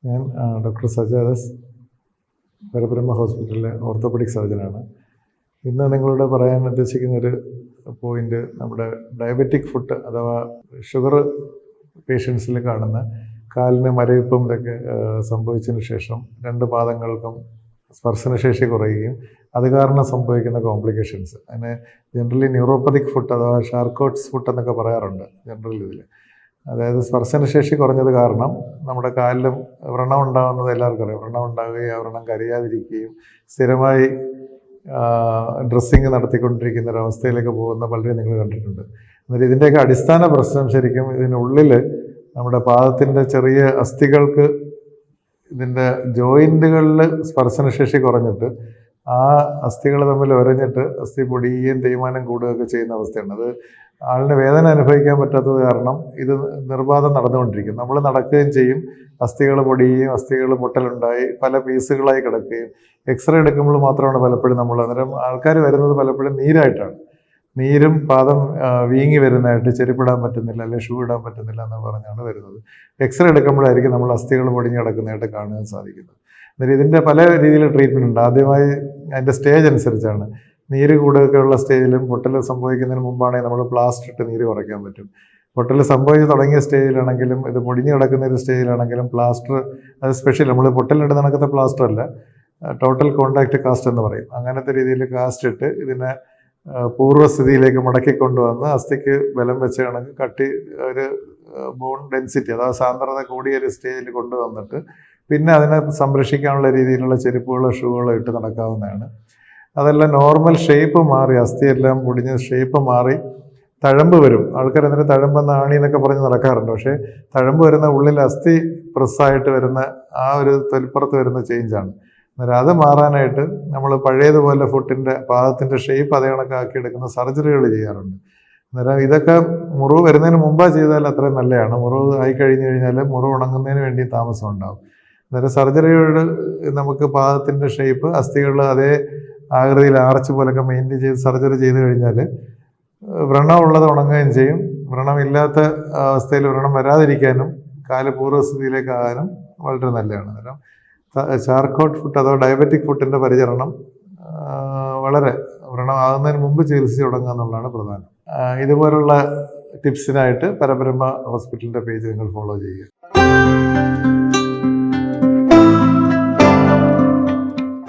ഞാൻ ഡോക്ടർ സജാദസ് പരബ്രഹ്മ ഹോസ്പിറ്റലിലെ ഓർത്തോപെഡിക് സർജനാണ്. ഇന്ന് നിങ്ങളോട് പറയാൻ ഉദ്ദേശിക്കുന്നൊരു പോയിൻ്റ് നമ്മുടെ ഡയബറ്റിക് ഫുട്ട് അഥവാ ഷുഗർ പേഷ്യൻസിൽ കാണുന്ന കാലിന് മരവിപ്പും ഇതൊക്കെ സംഭവിച്ചതിന് ശേഷം രണ്ട് പാദങ്ങൾക്കും സ്പർശനശേഷി കുറയുകയും അത് കാരണം സംഭവിക്കുന്ന കോംപ്ലിക്കേഷൻസ്. അതിനെ ജനറലി ന്യൂറോപ്പതിക് ഫുട്ട് അഥവാ ഷാർക്കോട്ട്സ് ഫുട്ട് എന്നൊക്കെ പറയാറുണ്ട് ജനറൽ ഇതിൽ. അതായത് സ്പർശനശേഷി കുറഞ്ഞത് കാരണം നമ്മുടെ കാലിലും വ്രണം ഉണ്ടാകുന്നത് എല്ലാവർക്കും അറിയാം. വ്രണം ഉണ്ടാവുകയും ആ വ്രണം കരിയാതിരിക്കുകയും സ്ഥിരമായി ഡ്രസ്സിങ് നടത്തിക്കൊണ്ടിരിക്കുന്ന ഒരവസ്ഥയിലേക്ക് പോകുന്ന പലരെയും നിങ്ങൾ കണ്ടിട്ടുണ്ട്. എന്നാൽ ഇതിൻ്റെയൊക്കെ അടിസ്ഥാന പ്രശ്നം ശരിക്കും ഇതിനുള്ളിൽ നമ്മുടെ പാദത്തിൻ്റെ ചെറിയ അസ്ഥികൾക്ക് ഇതിൻ്റെ ജോയിൻറ്റുകളിൽ സ്പർശനശേഷി കുറഞ്ഞിട്ട് ആ അസ്ഥികൾ തമ്മിൽ ഉരഞ്ഞിട്ട് അസ്ഥി പൊടിയുകയും തേയ്മാനം കൂടുകയൊക്കെ ചെയ്യുന്ന അവസ്ഥയാണ്. അത് ആളിന് വേദന അനുഭവിക്കാൻ പറ്റാത്തത് കാരണം ഇത് നിർബാധം നടന്നുകൊണ്ടിരിക്കും. നമ്മൾ നടക്കുകയും ചെയ്യും, അസ്ഥികൾ പൊടിയുകയും അസ്ഥികൾ പൊട്ടലുണ്ടായി പല പീസുകളായി കിടക്കുകയും എക്സ്റേ എടുക്കുമ്പോൾ മാത്രമാണ് പലപ്പോഴും നമ്മൾ അന്നേരം ആൾക്കാർ വരുന്നത് പലപ്പോഴും നീരായിട്ടാണ്. നീരും പാദം വീങ്ങി വരുന്നതായിട്ട്, ചെരുപ്പിടാൻ പറ്റുന്നില്ല അല്ലെങ്കിൽ ഷൂ ഇടാൻ പറ്റുന്നില്ല എന്ന് പറഞ്ഞാണ് വരുന്നത്. എക്സ്റേ എടുക്കുമ്പോഴായിരിക്കും നമ്മൾ അസ്ഥികൾ പൊടിഞ്ഞ് കിടക്കുന്നതായിട്ട് കാണാൻ സാധിക്കുന്നത്. എന്നാൽ ഇതിൻ്റെ പല രീതിയിൽ ട്രീറ്റ്മെൻറ്റ് ഉണ്ട്. ആദ്യമായി അതിൻ്റെ സ്റ്റേജ് അനുസരിച്ചാണ്. നീര് കൂടുകയൊക്കെയുള്ള സ്റ്റേജിലും പൊട്ടൽ സംഭവിക്കുന്നതിന് മുമ്പാണെങ്കിൽ നമ്മൾ പ്ലാസ്റ്റർ ഇട്ട് നീര് കുറയ്ക്കാൻ പറ്റും. പൊട്ടൽ സംഭവിച്ച് തുടങ്ങിയ സ്റ്റേജിലാണെങ്കിലും ഇത് പൊടിഞ്ഞ് കിടക്കുന്ന ഒരു സ്റ്റേജിലാണെങ്കിലും പ്ലാസ്റ്റർ അത് സ്പെഷ്യൽ നമ്മൾ പൊട്ടലിട്ട് നടക്കുന്ന പ്ലാസ്റ്റർ അല്ല, ടോട്ടൽ കോണ്ടാക്ട് കാസ്റ്റ് എന്ന് പറയും. അങ്ങനത്തെ രീതിയിൽ കാസ്റ്റ് ഇട്ട് ഇതിനെ പൂർവ്വസ്ഥിതിയിലേക്ക് മടക്കി കൊണ്ടുവന്ന് അസ്ഥിക്ക് ബലം വെച്ച് കണക്ക് കട്ടി ഒരു ബോൺ ഡെൻസിറ്റി അഥവാ സാന്ദ്രത കൂടിയ ഒരു സ്റ്റേജിൽ കൊണ്ടുവന്നിട്ട് പിന്നെ അതിനെ സംരക്ഷിക്കാനുള്ള രീതിയിലുള്ള ചെരുപ്പുകളോ ഷൂകളോ ഇട്ട് നടക്കാവുന്നതാണ്. അതെല്ലാം നോർമൽ ഷേപ്പ് മാറി, അസ്ഥിയെല്ലാം പൊടിഞ്ഞ് ഷേപ്പ് മാറി തഴമ്പ് വരും. ആൾക്കാർ എന്നിട്ട് തഴമ്പെന്ന് ആണി എന്നൊക്കെ പറഞ്ഞ് നടക്കാറുണ്ട്. പക്ഷേ തഴമ്പ് വരുന്ന ഉള്ളിൽ അസ്ഥി പ്രസ്സായിട്ട് വരുന്ന ആ ഒരു തൊലിപ്പുറത്ത് വരുന്ന ചേഞ്ചാണ്. അന്നേരം അത് മാറാനായിട്ട് നമ്മൾ പഴയതുപോലെ ഫുട്ടിൻ്റെ പാദത്തിൻ്റെ ഷേപ്പ് അതേ കണക്കാക്കി എടുക്കുന്ന സർജറികൾ ചെയ്യാറുണ്ട്. അന്നേരം ഇതൊക്കെ മുറിവ് വരുന്നതിന് മുമ്പ് ചെയ്താൽ അത്രയും നല്ലതാണ്. മുറിവ് ആയി കഴിഞ്ഞ് കഴിഞ്ഞാൽ മുറിവ് ഉണങ്ങുന്നതിന് വേണ്ടി താമസം ഉണ്ടാകും. അന്നേരം സർജറിയോട് നമുക്ക് പാദത്തിൻ്റെ ഷേപ്പ് അസ്ഥികളിൽ അതേ ആകൃതിയിൽ ആർച്ച് പോലൊക്കെ മെയിൻറ്റെയിൻ ചെയ്ത് സർജറി ചെയ്ത് കഴിഞ്ഞാൽ വ്രണം ഉള്ളത് ഉണങ്ങുകയും ചെയ്യും. വ്രണമില്ലാത്ത അവസ്ഥയിൽ വ്രണം വരാതിരിക്കാനും കാല് പൂർവ്വസ്ഥിതിയിലേക്കാകാനും വളരെ നല്ലതാണ്. അന്നേരം ചാർക്കോട്ട് ഫുട്ട് അഥവാ ഡയബറ്റിക് ഫുട്ടിൻ്റെ പരിചരണം വളരെ വ്രണമാകുന്നതിന് മുമ്പ് ചികിത്സിച്ച് തുടങ്ങുക എന്നുള്ളതാണ് പ്രധാനം. ഇതുപോലുള്ള ടിപ്സിനായിട്ട് പരബ്രഹ്മ ഹോസ്പിറ്റലിൻ്റെ പേജ് നിങ്ങൾ ഫോളോ ചെയ്യുക.